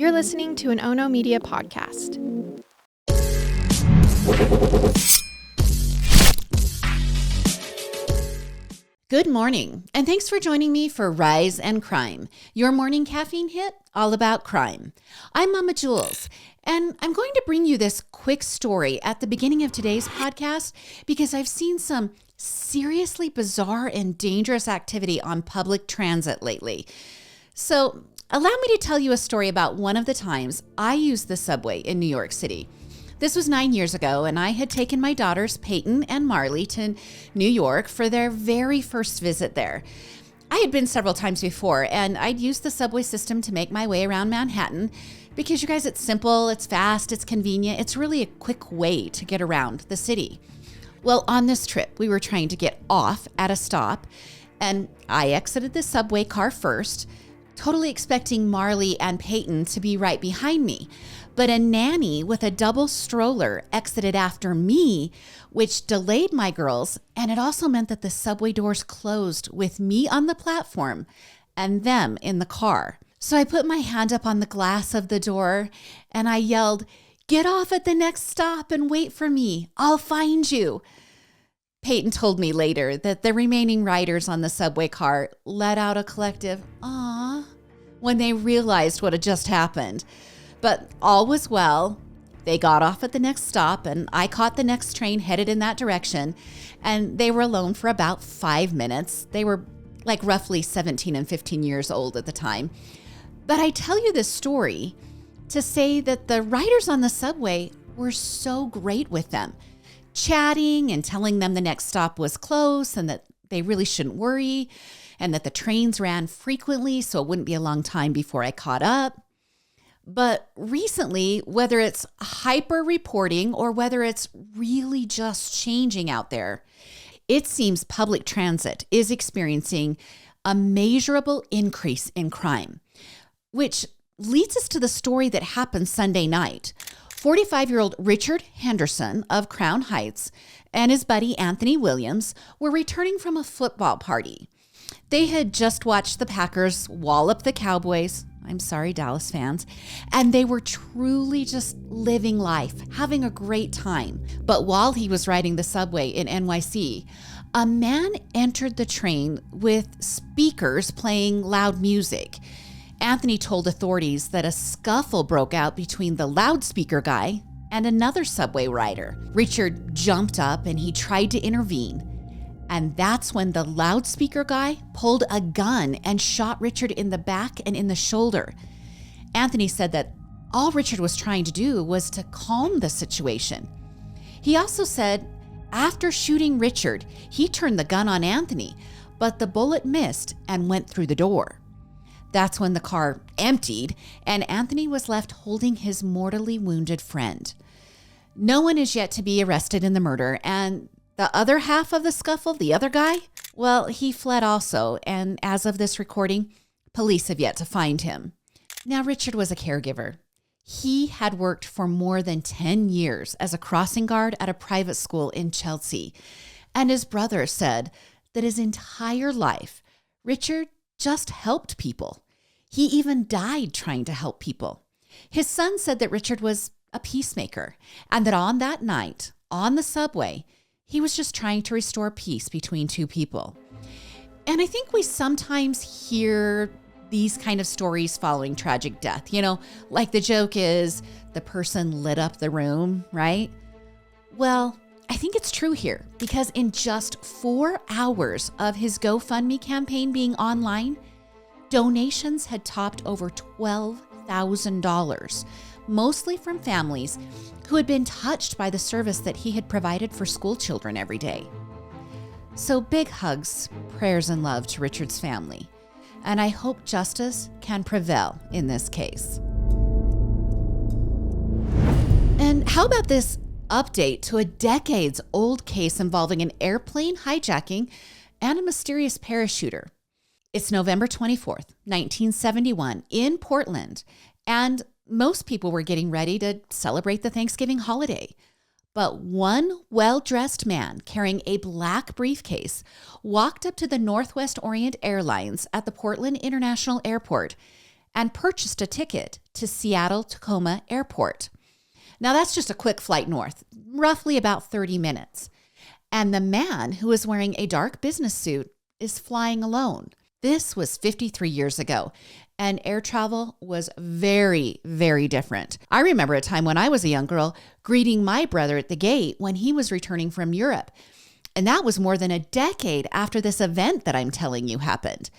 You're listening to an Ono Media podcast. Good morning, and thanks for joining me for Rise and Crime, your morning caffeine hit all about crime. I'm Mama Jules, and I'm going to bring you this quick story at the beginning of today's podcast because I've seen some seriously bizarre and dangerous activity on public transit lately. So, allow me to tell you a story about one of the times I used the subway in New York City. This was 9 years ago, and I had taken my daughters, Peyton and Marley, to New York for their very first visit there. I had been several times before, and I'd used the subway system to make my way around Manhattan because, you guys, it's simple, it's fast, it's convenient. It's really a quick way to get around the city. Well, on this trip, we were trying to get off at a stop, and I exited the subway car first, totally expecting Marley and Peyton to be right behind me. But a nanny with a double stroller exited after me, which delayed my girls, and it also meant that the subway doors closed with me on the platform and them in the car. So I put my hand up on the glass of the door and I yelled, "Get off at the next stop and wait for me. I'll find you." Peyton told me later that the remaining riders on the subway car let out a collective "Aw" when they realized what had just happened. But all was well. They got off at the next stop and I caught the next train headed in that direction, and they were alone for about 5 minutes. They were like roughly 17 and 15 years old at the time. But I tell you this story to say that the riders on the subway were so great with them, chatting and telling them the next stop was close and that they really shouldn't worry and that the trains ran frequently, so it wouldn't be a long time before I caught up. But recently, whether it's hyper reporting or whether it's really just changing out there, it seems public transit is experiencing a measurable increase in crime, which leads us to the story that happened Sunday night. 45-year-old Richard Henderson of Crown Heights and his buddy Anthony Williams were returning from a football party. They had just watched the Packers wallop the Cowboys. I'm sorry, Dallas fans. And they were truly just living life, having a great time. But while he was riding the subway in NYC, a man entered the train with speakers playing loud music. Anthony told authorities that a scuffle broke out between the loudspeaker guy and another subway rider. Richard jumped up and he tried to intervene. And that's when the loudspeaker guy pulled a gun and shot Richard in the back and in the shoulder. Anthony said that all Richard was trying to do was to calm the situation. He also said after shooting Richard, he turned the gun on Anthony, but the bullet missed and went through the door. That's when the car emptied and Anthony was left holding his mortally wounded friend. No one is yet to be arrested in the murder, and the other half of the scuffle, the other guy, well, he fled also, and as of this recording, police have yet to find him. Now, Richard was a caregiver. He had worked for more than 10 years as a crossing guard at a private school in Chelsea, and his brother said that his entire life, Richard just helped people. He even died trying to help people. His son said that Richard was a peacemaker, and that on that night, on the subway, he was just trying to restore peace between two people. And I think we sometimes hear these kind of stories following tragic death. You know, like the joke is the person lit up the room, right? Well, I think it's true here because in just 4 hours of his GoFundMe campaign being online, donations had topped over $12,000, mostly from families who had been touched by the service that he had provided for school children every day. So big hugs, prayers, and love to Richard's family. And I hope justice can prevail in this case. And how about this update to a decades-old case involving an airplane hijacking and a mysterious parachuter? It's November 24th, 1971 in Portland, and most people were getting ready to celebrate the Thanksgiving holiday. But one well-dressed man carrying a black briefcase walked up to the Northwest Orient Airlines at the Portland International Airport and purchased a ticket to Seattle-Tacoma Airport. Now, that's just a quick flight north, roughly about 30 minutes. And the man, who is wearing a dark business suit, is flying alone. This was 53 years ago, and air travel was very, very different. I remember a time when I was a young girl greeting my brother at the gate when he was returning from Europe. And that was more than a decade after this event that I'm telling you happened.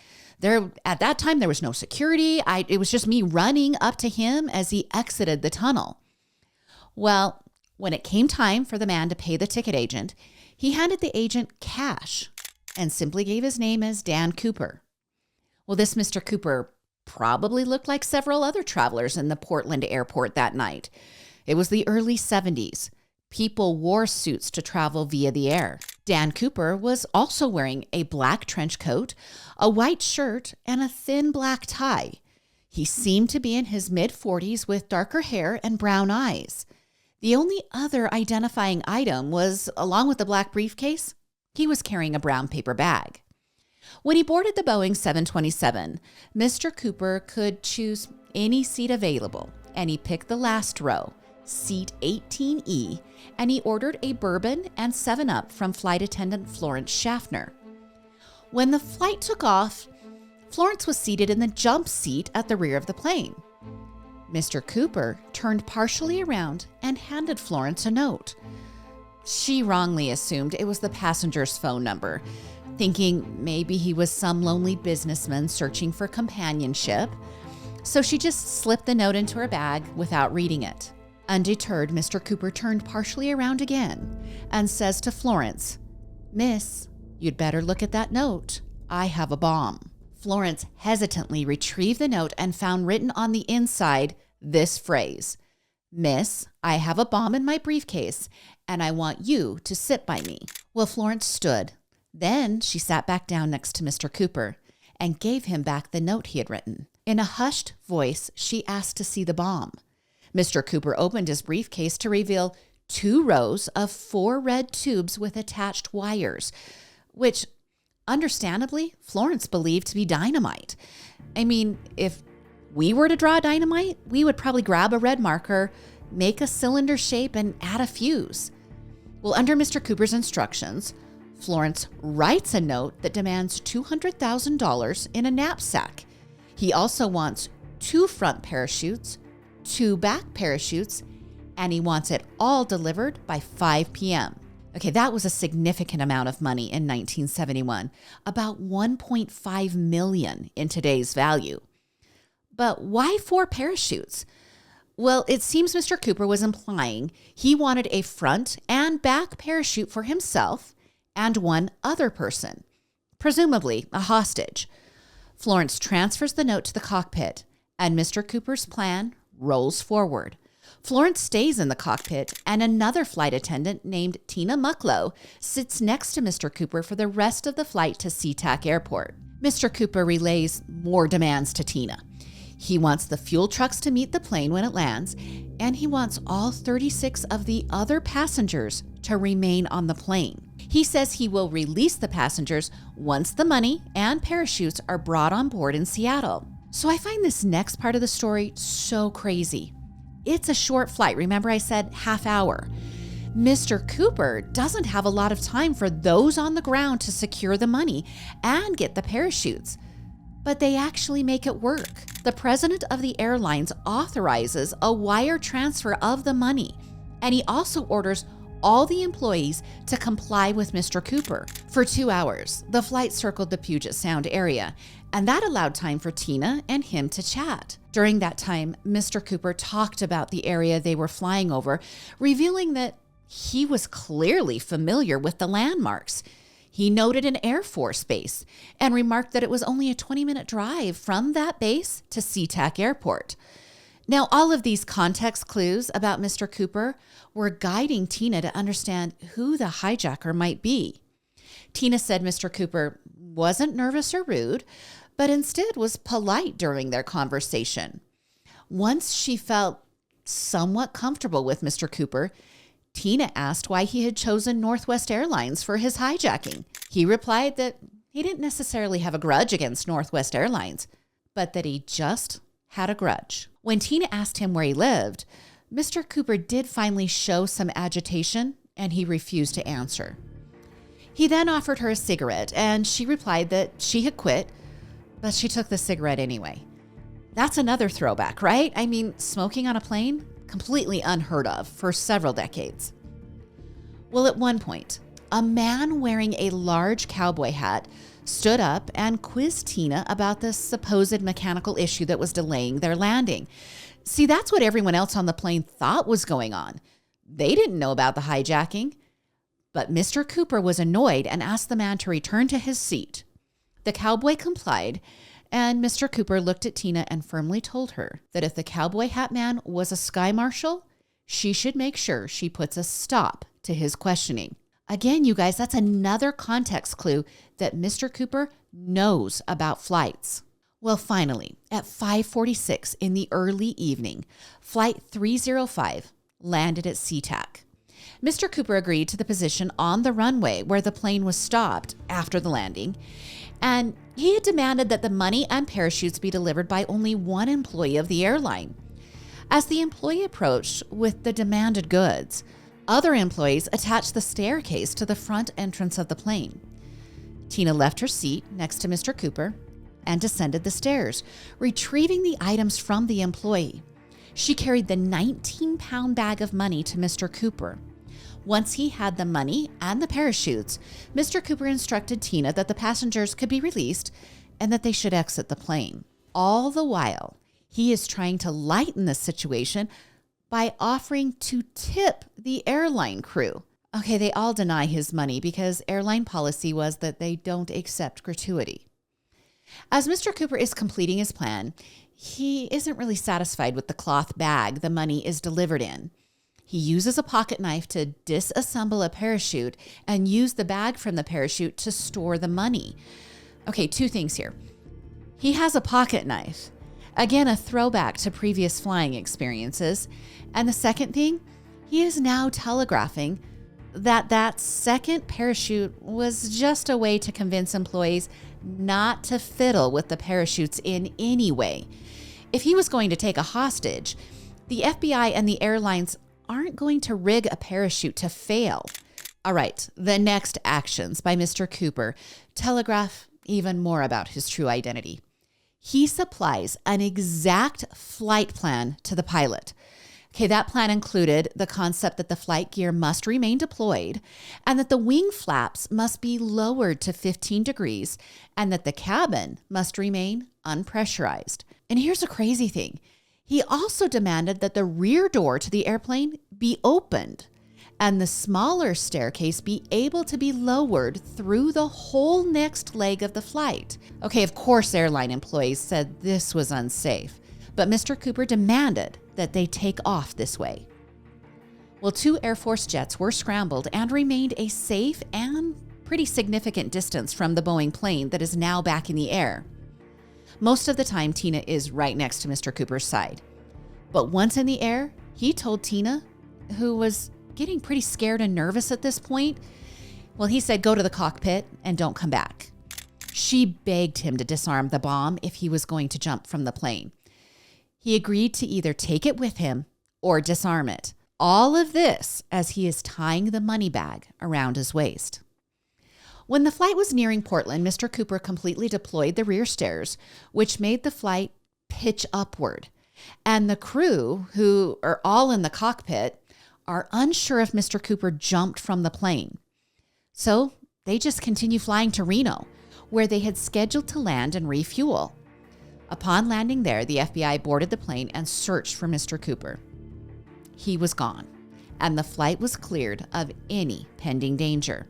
At that time, there was no security. It was just me running up to him as he exited the tunnel. Well, when it came time for the man to pay the ticket agent, he handed the agent cash and simply gave his name as Dan Cooper. Well, this Mr. Cooper probably looked like several other travelers in the Portland airport that night. It was the early 70s. People wore suits to travel via the air. Dan Cooper was also wearing a black trench coat, a white shirt, and a thin black tie. He seemed to be in his mid-40s with darker hair and brown eyes. The only other identifying item was, along with the black briefcase, he was carrying a brown paper bag. When he boarded the Boeing 727, Mr. Cooper could choose any seat available, and he picked the last row, seat 18E, and he ordered a bourbon and 7-Up from flight attendant Florence Schaffner. When the flight took off, Florence was seated in the jump seat at the rear of the plane. Mr. Cooper turned partially around and handed Florence a note. She wrongly assumed it was the passenger's phone number, thinking maybe he was some lonely businessman searching for companionship. So she just slipped the note into her bag without reading it. Undeterred, Mr. Cooper turned partially around again and says to Florence, "Miss, you'd better look at that note. I have a bomb." Florence hesitantly retrieved the note and found written on the inside this phrase, "Miss, I have a bomb in my briefcase, and I want you to sit by me." Well, Florence stood. Then she sat back down next to Mr. Cooper and gave him back the note he had written. In a hushed voice, she asked to see the bomb. Mr. Cooper opened his briefcase to reveal 2 rows of 4 red tubes with attached wires, which, understandably, Florence believed to be dynamite. I mean, if we were to draw dynamite, we would probably grab a red marker, make a cylinder shape, and add a fuse. Well, under Mr. Cooper's instructions, Florence writes a note that demands $200,000 in a knapsack. He also wants 2 front parachutes, 2 back parachutes, and he wants it all delivered by 5 p.m. Okay, that was a significant amount of money in 1971, about $1.5 million in today's value. But why 4 parachutes? Well, it seems Mr. Cooper was implying he wanted a front and back parachute for himself and 1 other person, presumably a hostage. Florence transfers the note to the cockpit, and Mr. Cooper's plan rolls forward. Florence stays in the cockpit, and another flight attendant named Tina Mucklow sits next to Mr. Cooper for the rest of the flight to SeaTac Airport. Mr. Cooper relays more demands to Tina. He wants the fuel trucks to meet the plane when it lands, and he wants all 36 of the other passengers to remain on the plane. He says he will release the passengers once the money and parachutes are brought on board in Seattle. So I find this next part of the story so crazy. It's a short flight. Remember I said half hour. Mr. Cooper doesn't have a lot of time for those on the ground to secure the money and get the parachutes. But they actually make it work. The president of the airlines authorizes a wire transfer of the money, and he also orders all the employees to comply with Mr. Cooper. For 2 hours, the flight circled the Puget Sound area, and that allowed time for Tina and him to chat. During that time, Mr. Cooper talked about the area they were flying over, revealing that he was clearly familiar with the landmarks. He noted an Air Force base and remarked that it was only a 20-minute drive from that base to SeaTac Airport. Now, all of these context clues about Mr. Cooper were guiding Tina to understand who the hijacker might be. Tina said Mr. Cooper wasn't nervous or rude, but instead was polite during their conversation. Once she felt somewhat comfortable with Mr. Cooper, Tina asked why he had chosen Northwest Airlines for his hijacking. He replied that he didn't necessarily have a grudge against Northwest Airlines, but that he just had a grudge. When Tina asked him where he lived, Mr. Cooper did finally show some agitation, and he refused to answer. He then offered her a cigarette, and she replied that she had quit, but she took the cigarette anyway. That's another throwback, right? I mean, smoking on a plane? Completely unheard of for several decades. Well, at one point, a man wearing a large cowboy hat stood up and quizzed Tina about the supposed mechanical issue that was delaying their landing. See, that's what everyone else on the plane thought was going on. They didn't know about the hijacking. But Mr. Cooper was annoyed and asked the man to return to his seat. The cowboy complied, and Mr. Cooper looked at Tina and firmly told her that if the cowboy hat man was a sky marshal, she should make sure she puts a stop to his questioning. Again, you guys, that's another context clue that Mr. Cooper knows about flights. Well, finally, at 5:46 in the early evening, Flight 305 landed at SeaTac. Mr. Cooper agreed to the position on the runway where the plane was stopped after the landing, and he had demanded that the money and parachutes be delivered by only one employee of the airline. As the employee approached with the demanded goods, other employees attached the staircase to the front entrance of the plane. Tina left her seat next to Mr. Cooper and descended the stairs, retrieving the items from the employee. She carried the 19-pound bag of money to Mr. Cooper. Once he had the money and the parachutes, Mr. Cooper instructed Tina that the passengers could be released and that they should exit the plane. All the while, he is trying to lighten the situation by offering to tip the airline crew. Okay, they all deny his money because airline policy was that they don't accept gratuity. As Mr. Cooper is completing his plan, he isn't really satisfied with the cloth bag the money is delivered in. He uses a pocket knife to disassemble a parachute and use the bag from the parachute to store the money. Okay, two things here. He has a pocket knife. Again, a throwback to previous flying experiences. And the second thing, he is now telegraphing that second parachute was just a way to convince employees not to fiddle with the parachutes in any way. If he was going to take a hostage, the FBI and the airlines aren't going to rig a parachute to fail. All right, the next actions by Mr. Cooper telegraph even more about his true identity. He supplies an exact flight plan to the pilot. Okay, that plan included the concept that the flight gear must remain deployed and that the wing flaps must be lowered to 15 degrees and that the cabin must remain unpressurized. And here's a crazy thing. He also demanded that the rear door to the airplane be opened and the smaller staircase be able to be lowered through the whole next leg of the flight. Okay, of course, airline employees said this was unsafe, but Mr. Cooper demanded that they take off this way. Well, 2 Air Force jets were scrambled and remained a safe and pretty significant distance from the Boeing plane that is now back in the air. Most of the time, Tina is right next to Mr. Cooper's side. But once in the air, he told Tina, who was getting pretty scared and nervous at this point, well, he said, go to the cockpit and don't come back. She begged him to disarm the bomb if he was going to jump from the plane. He agreed to either take it with him or disarm it. All of this as he is tying the money bag around his waist. When the flight was nearing Portland, Mr. Cooper completely deployed the rear stairs, which made the flight pitch upward. And the crew, who are all in the cockpit, are unsure if Mr. Cooper jumped from the plane. So they just continue flying to Reno, where they had scheduled to land and refuel. Upon landing there, the FBI boarded the plane and searched for Mr. Cooper. He was gone, and the flight was cleared of any pending danger.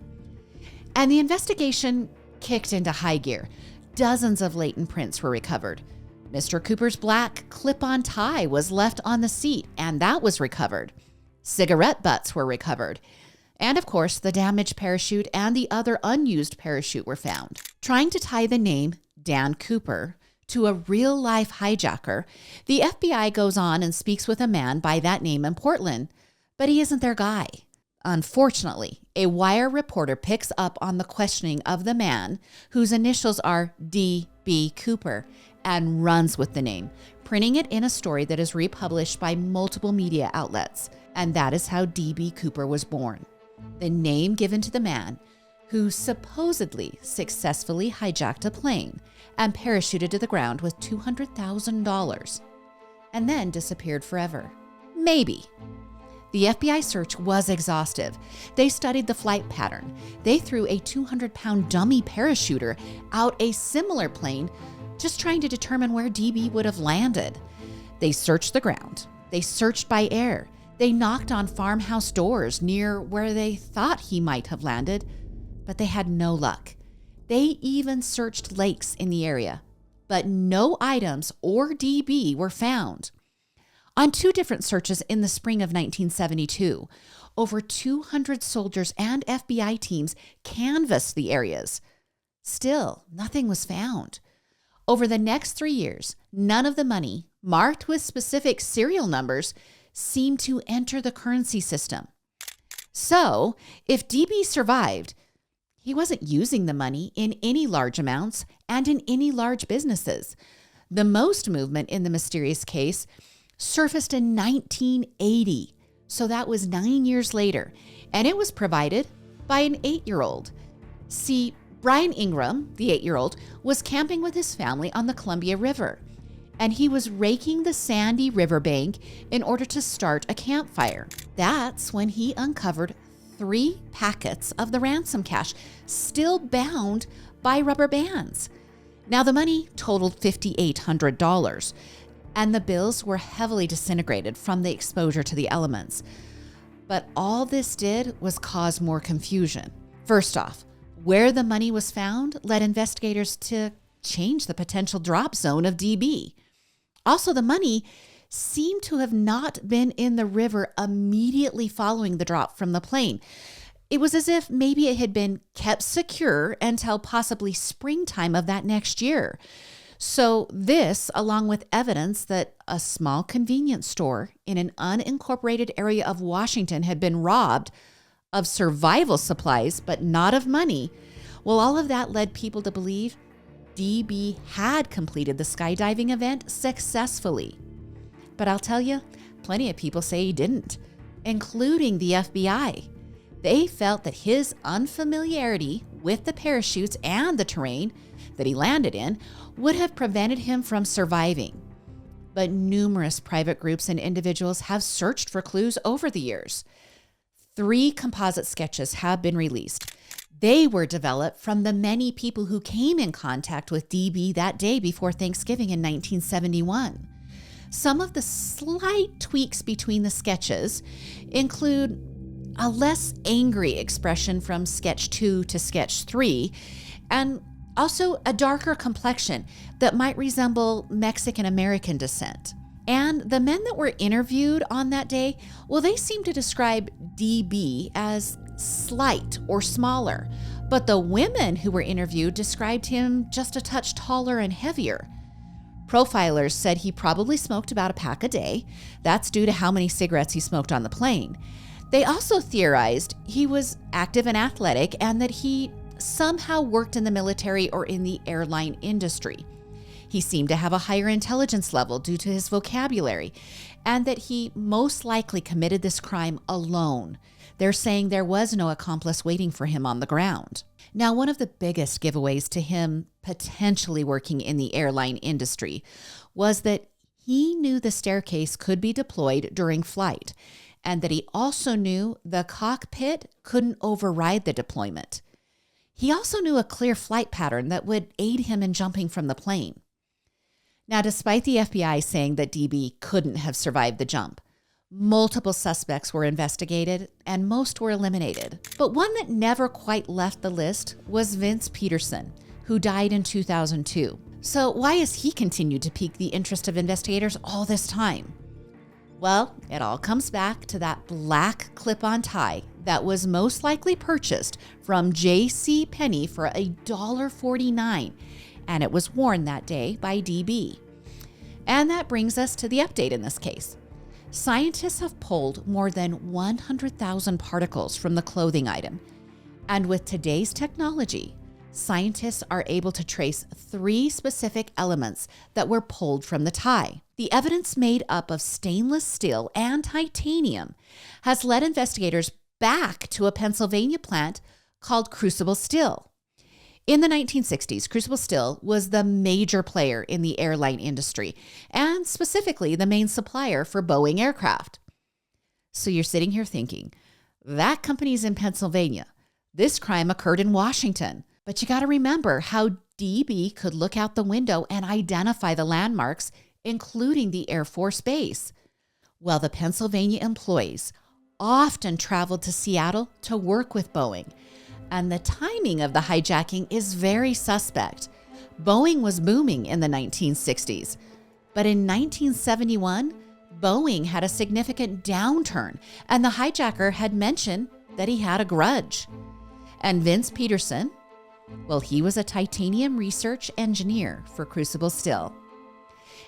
And the investigation kicked into high gear. Dozens of latent prints were recovered. Mr. Cooper's black clip-on tie was left on the seat, and that was recovered. Cigarette butts were recovered. And of course, the damaged parachute and the other unused parachute were found. Trying to tie the name Dan Cooper to a real-life hijacker, the FBI goes on and speaks with a man by that name in Portland, but he isn't their guy. Unfortunately, a Wire reporter picks up on the questioning of the man whose initials are DK, D.B. Cooper, and runs with the name, printing it in a story that is republished by multiple media outlets. And that is how D.B. Cooper was born, the name given to the man who supposedly successfully hijacked a plane and parachuted to the ground with $200,000 and then disappeared forever. Maybe. The FBI search was exhaustive. They studied the flight pattern. They threw a 200-pound dummy parachuter out a similar plane, just trying to determine where DB would have landed. They searched the ground. They searched by air. They knocked on farmhouse doors near where they thought he might have landed, but they had no luck. They even searched lakes in the area, but no items or DB were found. On 2 different searches in the spring of 1972, over 200 soldiers and FBI teams canvassed the areas. Still, nothing was found. Over the next 3 years, none of the money, marked with specific serial numbers, seemed to enter the currency system. So, if DB survived, he wasn't using the money in any large amounts and in any large businesses. The most movement in the mysterious case surfaced in 1980, so that was 9 years later, and it was provided by an 8-year-old. See, Brian Ingram, the 8-year-old, was camping with his family on the Columbia River, and he was raking the sandy riverbank in order to start a campfire. That's when he uncovered 3 packets of the ransom cash, still bound by rubber bands. Now, the money totaled $5,800, and the bills were heavily disintegrated from the exposure to the elements. But all this did was cause more confusion. First off, where the money was found led investigators to change the potential drop zone of DB. Also, the money seemed to have not been in the river immediately following the drop from the plane. It was as if maybe it had been kept secure until possibly springtime of that next year. So this, along with evidence that a small convenience store in an unincorporated area of Washington had been robbed of survival supplies, but not of money, well, all of that led people to believe DB had completed the skydiving event successfully. But I'll tell you, plenty of people say he didn't, including the FBI. They felt that his unfamiliarity with the parachutes and the terrain that he landed in would have prevented him from surviving. But numerous private groups and individuals have searched for clues over the years. 3 composite sketches have been released. They were developed from the many people who came in contact with DB that day before Thanksgiving in 1971. Some of the slight tweaks between the sketches include a less angry expression from sketch 2 to sketch 3, and also a darker complexion that might resemble Mexican-American descent. And the men that were interviewed on that day, well, they seem to describe DB as slight or smaller, but the women who were interviewed described him just a touch taller and heavier. Profilers said he probably smoked about a pack a day. That's due to how many cigarettes he smoked on the plane. They also theorized he was active and athletic and that he somehow worked in the military or in the airline industry. He seemed to have a higher intelligence level due to his vocabulary, and that he most likely committed this crime alone. They're saying there was no accomplice waiting for him on the ground. Now, one of the biggest giveaways to him potentially working in the airline industry was that he knew the staircase could be deployed during flight, and that he also knew the cockpit couldn't override the deployment. He also knew a clear flight pattern that would aid him in jumping from the plane. Now, despite the FBI saying that DB couldn't have survived the jump, multiple suspects were investigated and most were eliminated. But one that never quite left the list was Vince Peterson, who died in 2002. So why has he continued to pique the interest of investigators all this time? Well, it all comes back to that black clip-on tie that was most likely purchased from J.C. Penney for $1.49, and it was worn that day by DB. And that brings us to the update in this case. Scientists have pulled more than 100,000 particles from the clothing item, and with today's technology, scientists are able to trace 3 specific elements that were pulled from the tie. The evidence, made up of stainless steel and titanium, has led investigators back to a Pennsylvania plant called Crucible Steel. In the 1960s, Crucible Steel was the major player in the airline industry, and specifically the main supplier for Boeing aircraft. So you're sitting here thinking, that company's in Pennsylvania. This crime occurred in Washington. But you got to remember how DB could look out the window and identify the landmarks, including the Air Force Base. Well, the Pennsylvania employees often traveled to Seattle to work with Boeing, and the timing of the hijacking is very suspect. Boeing was booming in the 1960s, but in 1971, Boeing had a significant downturn, and the hijacker had mentioned that he had a grudge. And Vince Peterson, well, he was a titanium research engineer for Crucible Steel.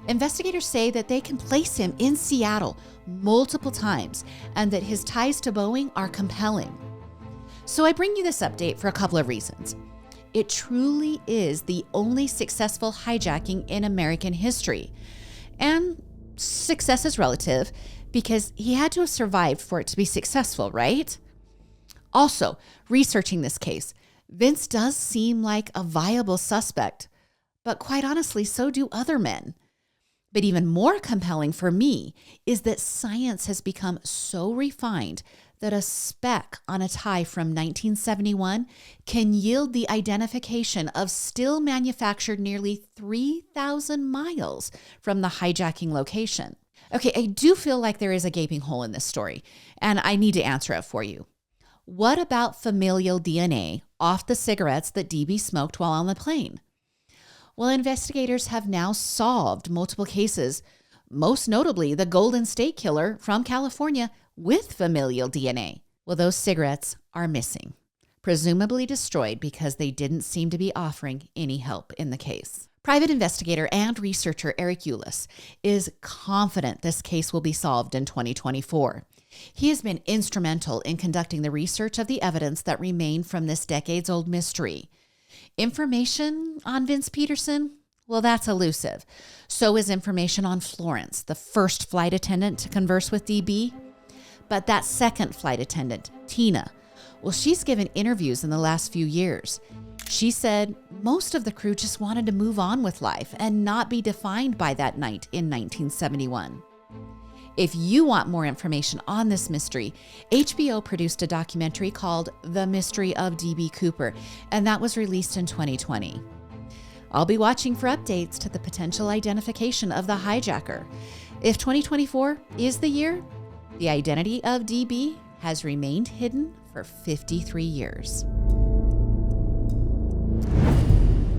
Investigators say that they can place him in Seattle multiple times and that his ties to Boeing are compelling. So I bring you this update for a couple of reasons. It truly is the only successful hijacking in American history. And success is relative because he had to have survived for it to be successful, right? Also, researching this case, Vince does seem like a viable suspect, but quite honestly, so do other men. But even more compelling for me is that science has become so refined that a speck on a tie from 1971 can yield the identification of steel manufactured nearly 3,000 miles from the hijacking location. Okay, I do feel like there is a gaping hole in this story, and I need to answer it for you. What about familial DNA off the cigarettes that DB smoked while on the plane? Well, investigators have now solved multiple cases, most notably the Golden State Killer from California with familial DNA. Well, those cigarettes are missing, presumably destroyed because they didn't seem to be offering any help in the case. Private investigator and researcher Eric Eulis is confident this case will be solved in 2024. He has been instrumental in conducting the research of the evidence that remain from this decades-old mystery. Information on Vince Peterson? Well, that's elusive. So is information on Florence, the first flight attendant to converse with DB. But that second flight attendant, Tina, well, she's given interviews in the last few years. She said most of the crew just wanted to move on with life and not be defined by that night in 1971. If you want more information on this mystery, HBO produced a documentary called The Mystery of DB Cooper, and that was released in 2020. I'll be watching for updates to the potential identification of the hijacker. If 2024 is the year, the identity of DB has remained hidden for 53 years.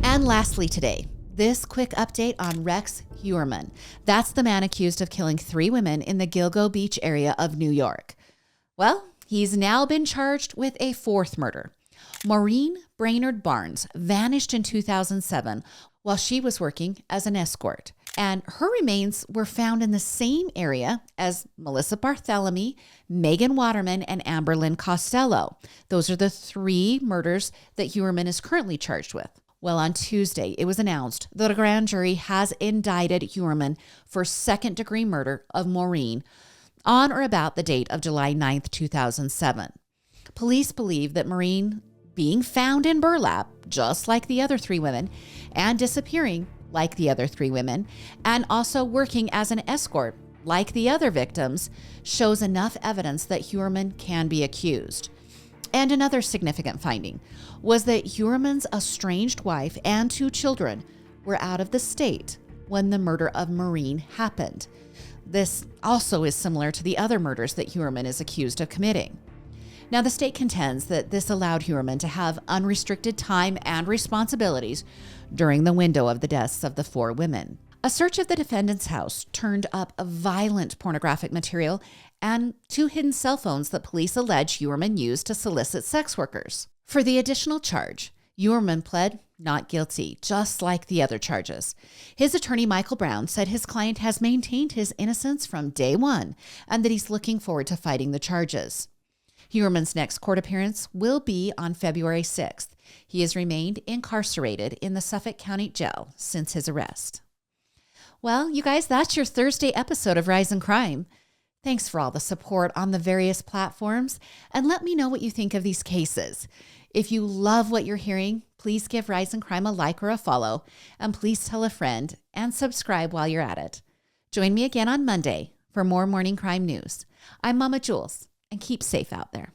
And lastly today, this quick update on Rex Heuermann. That's the man accused of killing 3 women in the Gilgo Beach area of New York. Well, he's now been charged with a 4th murder. Maureen Brainerd Barnes vanished in 2007 while she was working as an escort, and her remains were found in the same area as Melissa Barthelemy, Megan Waterman, and Amberlynn Costello. Those are the 3 murders that Heuermann is currently charged with. Well, on Tuesday, it was announced that a grand jury has indicted Heuermann for 2nd-degree murder of Maureen on or about the date of July 9th, 2007. Police believe that Maureen, being found in burlap, just like the other 3 women, and disappearing like the other 3 women, and also working as an escort like the other victims, shows enough evidence that Heuermann can be accused. And another significant finding was that Heuermann's estranged wife and 2 children were out of the state when the murder of Maureen happened. This also is similar to the other murders that Heuermann is accused of committing. Now, the state contends that this allowed Heuermann to have unrestricted time and responsibilities during the window of the deaths of the 4 women. A search of the defendant's house turned up a violent pornographic material and 2 hidden cell phones that police allege Heuermann used to solicit sex workers. For the additional charge, Heuermann pled not guilty, just like the other charges. His attorney, Michael Brown, said his client has maintained his innocence from day one and that he's looking forward to fighting the charges. Huerman's next court appearance will be on February 6th. He has remained incarcerated in the Suffolk County Jail since his arrest. Well, you guys, that's your Thursday episode of Rise in Crime. Thanks for all the support on the various platforms, and let me know what you think of these cases. If you love what you're hearing, please give Rise in Crime a like or a follow, and please tell a friend and subscribe while you're at it. Join me again on Monday for more morning crime news. I'm Mama Jules, and keep safe out there.